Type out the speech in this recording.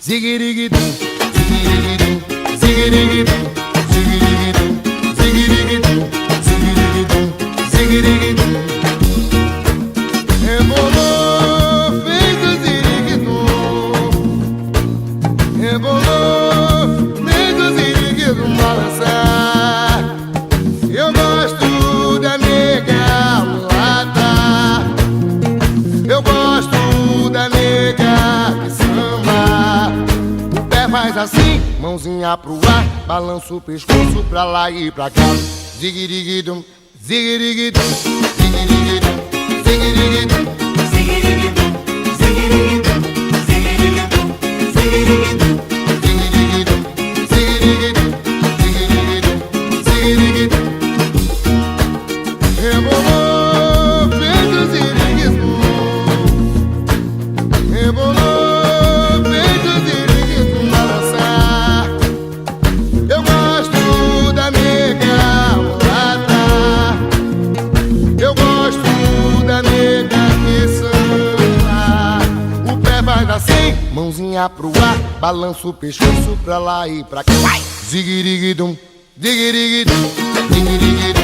zigirigidum, zigirigidum, zigirigidum, zigirigidum, zigirigidum, zigirigidum, zigirigidum. Rebolou, feito ziriguidum. Rebolou, feito ziriguidum balançar. Eu gosto da nega mulata. Eu gosto da nega que samba. O pé faz assim, mãozinha pro ar, balança o pescoço pra lá e pra cá. Zigiriguidum, zigiriguidum, zigiriguidum, zigiriguidum, zigiriguidum, zigiriguidum, zigiriguidum, zigiriguidum, zigiriguidum, zigiriguidum, zigiriguidum, zigiriguidum. Rebolou, feito ziriguidum. Rebolou, feito ziriguidum balançar. Eu gosto da nega mulata. Eu gosto da nega que samba. O pé faz assim, mãozinha pro ar, balança o pescoço pra lá e pra cá. Zigiriguidum, zigiriguidum, zigiriguidum.